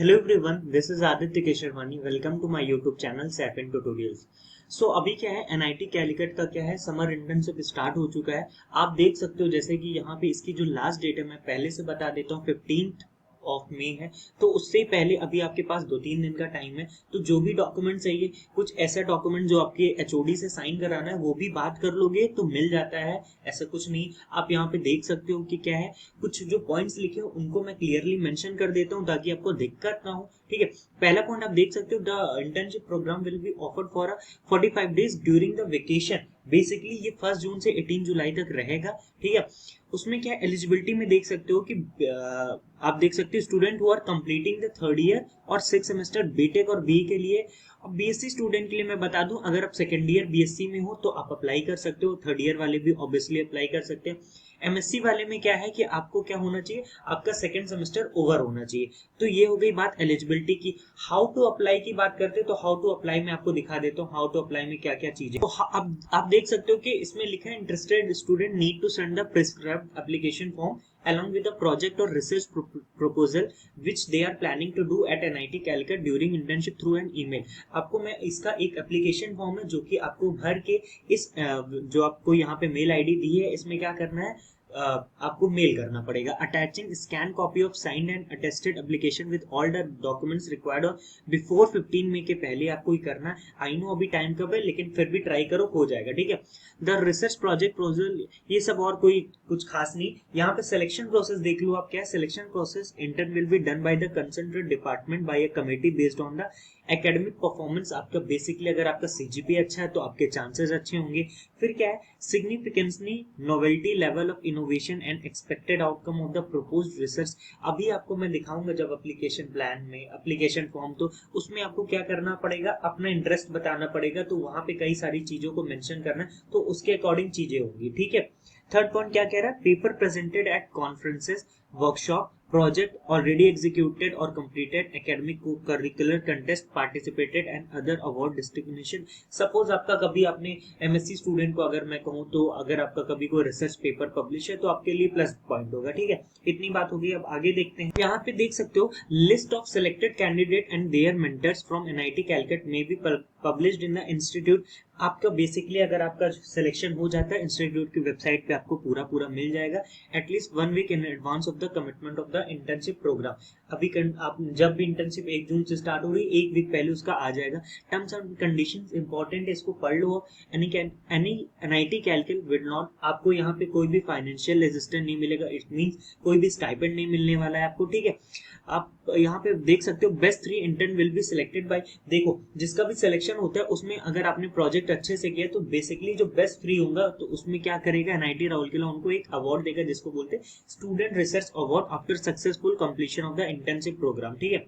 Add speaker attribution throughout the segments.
Speaker 1: Hello everyone, this is Aditya Kesharwani. Welcome to my YouTube channel Saifin tutorials. So अभी क्या है, NIT Calicut का क्या है, समर इंटर्नशिप स्टार्ट हो चुका है। आप देख सकते हो जैसे कि यहाँ पे इसकी जो लास्ट डेट है मैं पहले से बता देता हूँ, 15 ऑफ मई है। तो उससे पहले अभी आपके पास 2-3 दिन का टाइम है। तो जो भी डॉक्यूमेंट चाहिए, कुछ ऐसा डॉक्यूमेंट जो आपके एचओडी से साइन कराना है वो भी बात कर लोगे तो मिल जाता है। ऐसा कुछ नहीं, आप यहाँ पे देख सकते हो कि क्या है, कुछ जो पॉइंट्स लिखे हो उनको मैं क्लियरली मेंशन कर देता हूँ ताकि आपको दिक्कत ना हो। ठीक है, पहला पॉइंट आप देख सकते हो, the internship program will be offered for 45 days during the vacation. Basically ये 1 जून से 18 जुलाई तक रहेगा। ठीक है, उसमें क्या एलिजिबिलिटी में देख सकते हो कि आप देख सकते हो student who are completing the third year और 6 सेमेस्टर बीटेक और बी के लिए। अब बीएससी स्टूडेंट के लिए मैं बता दूं, अगर आप सेकेंड ईयर बीएससी में हो तो आप अप्लाई कर सकते हो, थर्ड ईयर वाले भी ऑब्वियसली अप्लाई कर सकते हैं। एमएससी वाले में क्या है कि आपको क्या होना चाहिए, आपका सेकेंड सेमेस्टर ओवर होना चाहिए। तो ये हो गई बात एलिजिबिलिटी की। हाउ टू अप्लाई की बात करते हैं तो हाउ टू अप्लाई में आपको दिखा देता हूँ, हाउ टू अप्लाई में क्या क्या चीजें। तो अब आप देख सकते हो कि इसमें लिखा है interested student need to send the prescribed application form along with a project or research proposal which they are planning to do at NIT Calicut during internship through an email। आपको मैं इसका एक एप्लीकेशन फॉर्म है जो कि आपको भर के इस जो आपको यहाँ पे मेल आईडी दी है, इसमें क्या करना है, आपको मेल करना पड़ेगा। Attaching scan copy of signed and attested application with all the documents required before 15 मई के पहले आपको ही करना है। आई नो अभी टाइम कब है, लेकिन फिर भी ट्राई करो, हो जाएगा। ठीक है, द रिसर्च प्रोजेक्ट प्रोपोजल, ये सब और कोई कुछ खास नहीं। यहाँ पे सिलेक्शन प्रोसेस देख लो आप, क्या selection process, intern will be done by the concerned department by a committee based on the academic performance. आपका बेसिकली अगर आपका सीजीपी अच्छा है तो आपके चांसेस अच्छे होंगे। फिर क्या है, significantly novelty level of innovation and expected outcome of the proposed research. अभी आपको मैं दिखाऊंगा जब एप्लीकेशन प्लान में एप्लीकेशन फॉर्म, तो उसमें आपको क्या करना पड़ेगा, अपना इंटरेस्ट बताना पड़ेगा। तो वहां पे कई सारी चीजों को मेंशन करना है, तो उसके अकॉर्डिंग चीजें होंगी। ठीक है, थर्ड पॉइंट क्या कह रहा है, paper presented at conferences, workshop, project already executed or completed, academic curricular contest participated and other award distribution। Suppose आपका कभी आपने एमएससी स्टूडेंट को अगर मैं कहूँ तो अगर आपका कभी कोई रिसर्च पेपर पब्लिश है तो आपके लिए प्लस पॉइंट होगा। ठीक है, इतनी बात होगी। अब आगे देखते हैं, यहाँ पे देख सकते हो list of selected candidate and their mentors from NIT Calicut may be published in the institute. आपका बेसिकली अगर आपका सिलेक्शन हो जाता है, इंस्टीट्यूट की वेबसाइट पे आपको पूरा मिल जाएगा at least 1 week in advance of the commitment of the internship program. अभी आप जब भी इंटर्नशिप 1 जून से स्टार्ट हो रही है, 1 वीक पहले उसका आ जाएगा। टर्म्स एंड कंडीशंस इंपॉर्टेंट है, इसको पढ़ लो। Any NIT Calicut will not, आपको यहाँ पे कोई भी फाइनेंशियल असिस्टेंस नहीं मिलेगा। इट मींस कोई भी स्टाइपेंड नहीं मिलने वाला है आपको। ठीक है, आप यहाँ पे देख सकते हो best 3 intern will be selected by, देखो जिसका भी सिलेक्शन होता है उसमें अगर आपने प्रोजेक्ट अच्छे से किया तो बेसिकली जो बेस्ट 3 होगा तो उसमें क्या करेगा, एनआईटी राउरकेला उनको एक अवार्ड देगा जिसको बोलते हैं student research award after successful completion of the internship program. ठीक है,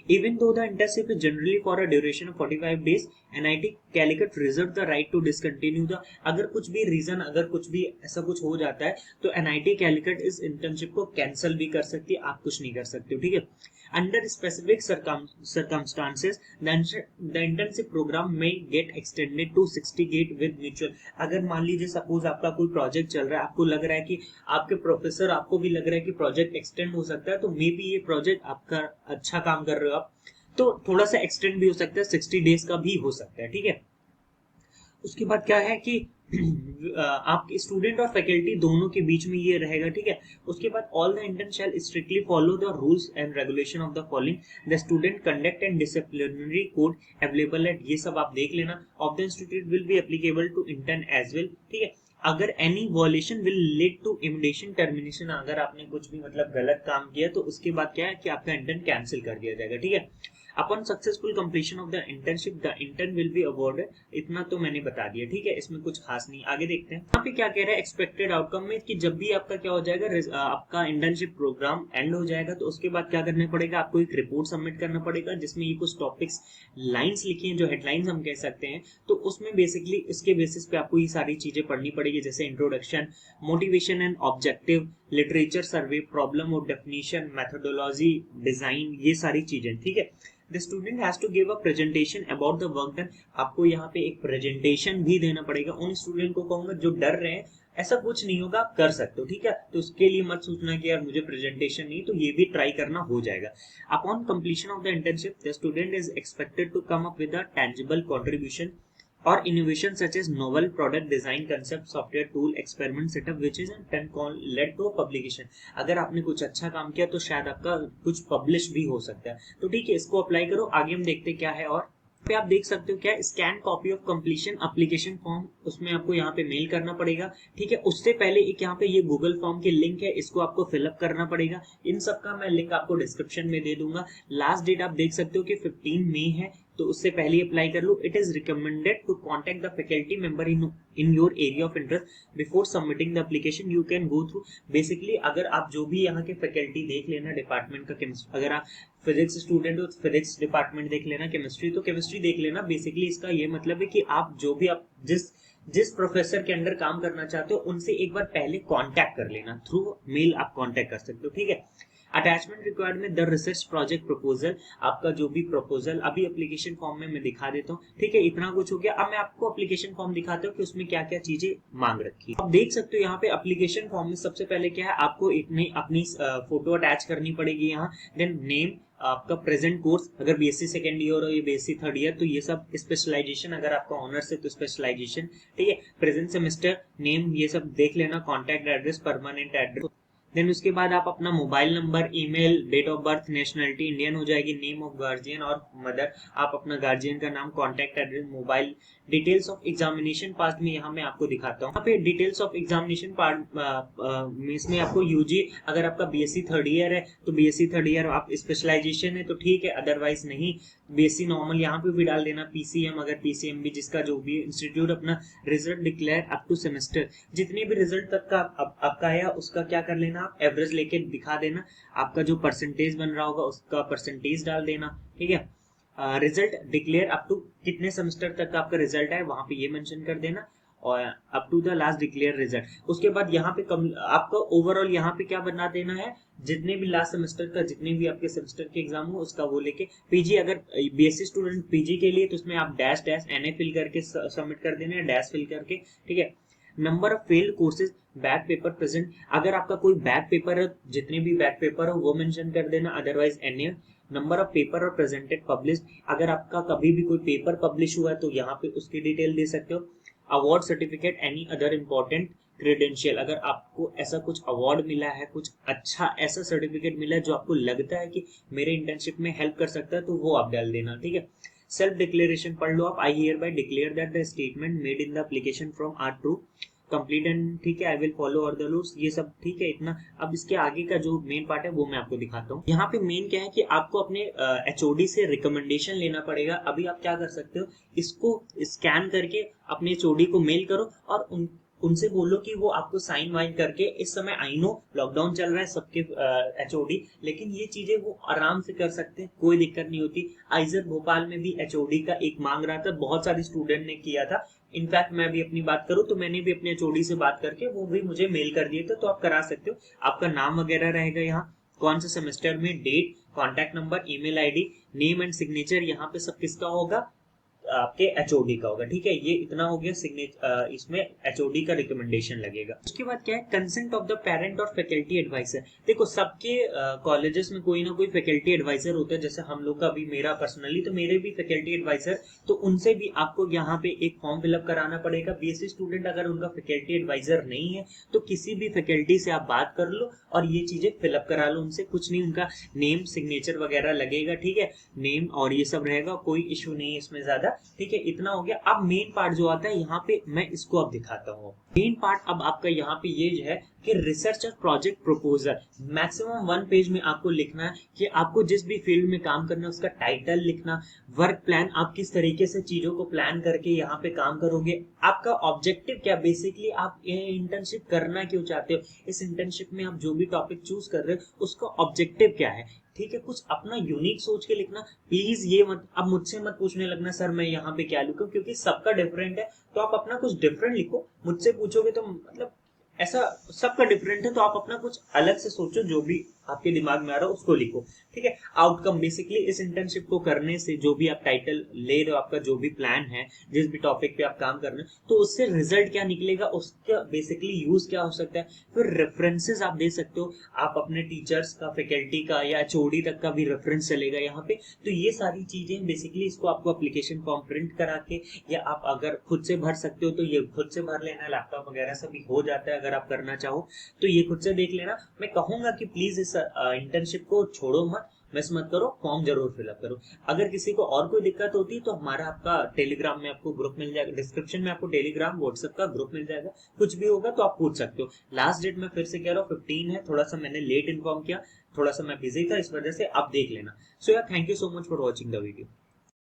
Speaker 1: even though the internship is generally for a duration of 45 days, NIT Calicut reserve the right to discontinue the, अगर कुछ भी रीजन, अगर कुछ भी ऐसा कुछ हो जाता है तो NIT Calicut इस इंटर्नशिप को कैंसिल भी कर सकती है, आप कुछ नहीं कर सकते हो। ठीक है, under specific circumstances the internship program may get extended to 60 days with mutual। अगर मान लीजिए सपोज आपका कोई प्रोजेक्ट चल रहा है, आपको लग रहा है कि आपके प्रोफेसर, आपको भी लग रहा है कि प्रोजेक्ट एक्सटेंड हो सकता है, तो मे बी ये प्रोजेक्ट आपका अच्छा काम कर रहे हो आप, तो थोड़ा सा एक्सटेंड भी हो सकता है, 60 डेज का भी हो सकता है। ठीक है, उसके बाद क्या है कि आप स्टूडेंट और फैकल्टी दोनों के बीच में ये रहेगा। ठीक है, उसके बाद all the intern shall strictly follow the rules and regulation of the following the student conduct and disciplinary code available at, ये सब आप देख लेना, of the institute will be applicable to intern as well. ठीक है, अगर any violation will lead to immediate termination, अगर आपने कुछ भी मतलब गलत काम किया तो उसके बाद क्या है कि आपका इंटर्न कैंसिल कर दिया जाएगा। ठीक है, upon successful completion of the internship the intern will be awarded. इतना तो मैंने बता दिया। ठीक है, इसमें कुछ खास नहीं। आगे देखते हैं यहाँ पे क्या कह रहा है, एक्सपेक्टेड आउटकम में कि जब भी आपका क्या हो जाएगा, आपका इंटर्नशिप प्रोग्राम एंड हो जाएगा तो उसके बाद क्या करना पड़ेगा, आपको एक रिपोर्ट सबमिट करना पड़ेगा जिसमें ये कुछ टॉपिक्स लाइंस लिखी हैं जो हेडलाइंस हम कह सकते हैं। तो उसमें बेसिकली इसके बेसिस पे आपको ये सारी चीजें पढ़नी पड़ेगी, जैसे introduction, motivation and objective, literature survey, problem और डेफिनेशन, मेथोडोलॉजी, डिजाइन, ये सारी चीजें। ठीक है, the student has to give a presentation about the work done. आपको यहाँ पे एक प्रेजेंटेशन भी देना पड़ेगा। उन स्टूडेंट को कहूंगा जो डर रहे हैं ऐसा कुछ नहीं होगा, आप कर सकते हो, ठीक है। तो उसके लिए मत सोचना कि यार मुझे प्रेजेंटेशन नहीं, तो ये भी ट्राई करना हो जाएगा। Upon completion of the internship the student is expected to come up with a tangible contribution or innovation such as novel product design concept software tool experiment setup which is and led to a publication। अगर आपने कुछ अच्छा काम किया तो शायद आपका कुछ पब्लिश भी हो सकता है। तो ठीक है, इसको अप्लाई करो। आगे हम देखते क्या है। और पे आप देख सकते हो क्या, scan copy of completion application form, उसमें आपको यहाँ पे मेल करना पड़ेगा, ठीक है। उससे पहले एक यहाँ पे ये गूगल फॉर्म की लिंक है, इसको आपको फिलअप करना पड़ेगा। इन सब का मैं लिंक आपको डिस्क्रिप्शन में दे दूंगा। लास्ट डेट आप देख सकते हो कि 15 मई है, तो उससे पहले अप्लाई कर लो। It is recommended to contact the faculty member in your area of interest before submitting the application. You can go through basically, अगर आप जो भी यहाँ के फैकल्टी देख लेना डिपार्टमेंट का, केमिस्ट्री, अगर आप फिजिक्स स्टूडेंट हो तो फिजिक्स डिपार्टमेंट देख लेना, केमिस्ट्री तो केमिस्ट्री देख लेना। बेसिकली इसका ये मतलब है कि आप जो भी आप जिस प्रोफेसर के अंडर काम करना चाहते हो उनसे एक बार पहले कांटेक्ट कर लेना, थ्रू मेल आप कांटेक्ट कर सकते हो, ठीक है। अटैचमेंट रिक्वायर्ड में द रिसर्च प्रोजेक्ट प्रपोजल, आपका जो भी प्रपोजल अभी एप्लीकेशन फॉर्म में मैं दिखा देता हूँ, ठीक है। इतना कुछ हो गया। अब मैं आपको एप्लीकेशन फॉर्म दिखाता हूँ कि उसमें क्या क्या चीजें मांग रखी है। आप देख सकते हो यहाँ पे एप्लीकेशन फॉर्म में सबसे पहले क्या है, आपको अपनी फोटो अटैच करनी पड़ेगी यहाँ। देन नेम, आपका प्रेजेंट कोर्स, अगर बीएससी सेकेंड ईयर हो या बीएससी थर्ड ईयर तो ये सब, स्पेशलाइजेशन अगर आपका ऑनर्स है तो स्पेशलाइजेशन, ठीक है। प्रेजेंट सेमेस्टर नेम, ये सब देख लेना। Contact address, permanent address. Then उसके बाद आप अपना mobile number, email, date of birth, nationality Indian हो जाएगी, नेम ऑफ गार्जियन और मदर, आप अपना गार्जियन का नाम, contact address, mobile, details of examination pass में यहाँ मैं आपको दिखाता हूँ। यहाँ पे डिटेल्स ऑफ एग्जामिनेशन पार्ट में इसमें आपको यूजी, अगर आपका बीएससी थर्ड ईयर है तो बीएससी थर्ड ईयर, आप स्पेशलाइजेशन है तो ठीक है, अदरवाइज नहीं। बीएससी नॉर्मल यहाँ पे भी डाल देना, पीसीएम अगर पीसीएम भी, जिसका जो भी इंस्टीट्यूट, अपना result declare up to semester, जितने भी रिजल्ट तक का आपका आया उसका क्या कर लेना, आप एवरेज लेके दिखा देना। आपका जो परसेंटेज बन रहा होगा उसका परसेंटेज डाल देना, ठीक है। रिजल्ट डिक्लेयर अप टू कितने सेमेस्टर तक का आपका रिजल्ट है वहां पे ये मेंशन कर देना, और up to the last declare result. उसके बाद यहाँ पे आपका ओवरऑल यहाँ पे क्या बना देना है, जितने भी लास्ट सेमेस्टर का, जितने भी आपके सेमेस्टर के एग्जाम हो उसका वो लेके। पीजी अगर बीएससी स्टूडेंट पीजी के लिए तो उसमें आप डैश डैश एनए फिल करके सबमिट कर देना, डैश फिल करके, ठीक है। Number of failed courses, back paper present, अगर आपका कोई बैक पेपर है, जितने भी बैक पेपर हो वो मेंशन कर देना, otherwise NA. Number of paper और प्रेजेंटेड पब्लिश, अगर आपका कभी भी कोई पेपर पब्लिश हुआ है तो यहाँ पे उसकी डिटेल दे सकते हो। Award certificate, any other important credential, अगर आपको ऐसा कुछ अवार्ड मिला है, कुछ अच्छा ऐसा सर्टिफिकेट मिला है जो आपको लगता है कि मेरे इंटर्नशिप में हेल्प कर सकता है तो वो आप डाल देना, ठीक है। सेल्फ डिक्लेरेशन पढ़ लो आप, I hereby declare that the statement made in the application form are true, complete and, ठीक है, I will follow all the rules, ये सब ठीक है इतना। अब इसके आगे का जो मेन पार्ट है वो मैं आपको दिखाता हूँ। यहाँ पे मेन क्या है कि आपको अपने एचओडी से रिकमेंडेशन लेना पड़ेगा। अभी आप क्या कर सकते हो, इसको स्कैन करके अपने एचओडी को मेल करो और उनसे बोलो कि वो आपको साइन वाइन करके, इस समय आई नो लॉकडाउन चल रहा है सबके एचओडी, लेकिन ये चीजें वो आराम से कर सकते हैं, कोई दिक्कत नहीं होती। आइजर भोपाल में भी एचओडी का एक मांग रहा था, बहुत सारे स्टूडेंट ने किया था। इनफैक्ट मैं भी अपनी बात करूं तो मैंने भी अपने एचओडी से बात करके वो भी मुझे मेल कर दिए थे, तो आप करा सकते हो। आपका नाम वगैरह रहेगा यहाँ, कौन से सेमेस्टर में, date, contact number, email ID, name and signature, यहाँ पे सब किसका होगा, आपके एचओडी का होगा, ठीक है। ये इतना हो गया सिग्नेचर, इसमें एचओडी का रिकमेंडेशन लगेगा। उसके बाद क्या है, कंसेंट ऑफ द पेरेंट और फैकल्टी एडवाइजर। देखो सबके कॉलेजेस में कोई ना कोई फैकल्टी एडवाइजर होता है, जैसे हम लोग का भी, मेरा पर्सनली तो मेरे भी फैकल्टी एडवाइजर, तो उनसे भी आपको यहाँ पे एक फॉर्म फिलअप कराना पड़ेगा। बीएससी स्टूडेंट अगर उनका फैकल्टी एडवाइजर नहीं है तो किसी भी फैकल्टी से आप बात कर लो और ये चीजें फिलअप करा लो उनसे। कुछ नहीं, उनका नेम सिग्नेचर वगैरह लगेगा, ठीक है, नेम और ये सब रहेगा, कोई इशू नहीं है इसमें ज्यादा, ठीक है। इतना हो गया। अब मेन पार्ट जो आता है यहाँ पे मैं इसको अब दिखाता हूँ। मेन पार्ट अब आपका यहाँ पे ये है कि रिसर्च और प्रोजेक्ट प्रपोजल, मैक्सिमम 1 पेज में आपको लिखना है कि आपको जिस भी फील्ड में काम करना है उसका टाइटल लिखना, वर्क प्लान, आप किस तरीके से चीजों को प्लान करके यहाँ पे काम करोगे, आपका ऑब्जेक्टिव क्या, बेसिकली आप ये इंटर्नशिप करना क्यों चाहते हो, इस इंटर्नशिप में आप जो भी टॉपिक चूज कर रहे हो उसका ऑब्जेक्टिव क्या है, ठीक है। कुछ अपना यूनिक सोच के लिखना, प्लीज ये मत, अब मुझसे मत पूछने लगना सर मैं यहाँ पे क्या लिखूं, क्योंकि सबका डिफरेंट है, तो आप अपना कुछ डिफरेंट लिखो। मुझसे पूछोगे तो मतलब ऐसा सबका डिफरेंट है, तो आप अपना कुछ अलग से सोचो जो भी आपके दिमाग में आ रहा है उसको लिखो, ठीक है। आउटकम बेसिकली इस इंटर्नशिप को करने से जो भी आप टाइटल ले रहे हो, आपका जो भी प्लान है, जिस भी टॉपिक पे आप काम कर रहे हो, तो उससे रिजल्ट क्या निकलेगा, उसका बेसिकली यूज क्या हो सकता है। फिर रेफरेंसेस आप दे सकते हो, आप अपने टीचर्स का, फैकल्टी का या एचओडी तक का भी रेफरेंस चलेगा यहाँ पे। तो ये सारी चीजें बेसिकली इसको आपको एप्लीकेशन फॉर्म प्रिंट करा के, या आप अगर खुद से भर सकते हो तो ये खुद से भर लेना, लैपटॉप वगैरह से भी हो जाता है अगर आप करना चाहो तो ये खुद से देख लेना। मैं कहूंगा कि प्लीज इस इंटर्नशिप को छोड़ो मत, मिस मत करो, फॉर्म जरूर फिलअप करो। अगर किसी को और कोई दिक्कत होती है तो हमारा आपका टेलीग्राम में आपको ग्रुप मिल जाएगा, डिस्क्रिप्शन में आपको टेलीग्राम व्हाट्सएप का ग्रुप मिल जाएगा, कुछ भी होगा तो आप पूछ सकते हो। लास्ट डेट मैं फिर से कह रहा हूँ 15 है, थोड़ा सा मैंने लेट इन्फॉर्म किया, थोड़ा सा मैं बिजी था इस वजह से, आप देख लेना। सो यार thank you so much for watching the video.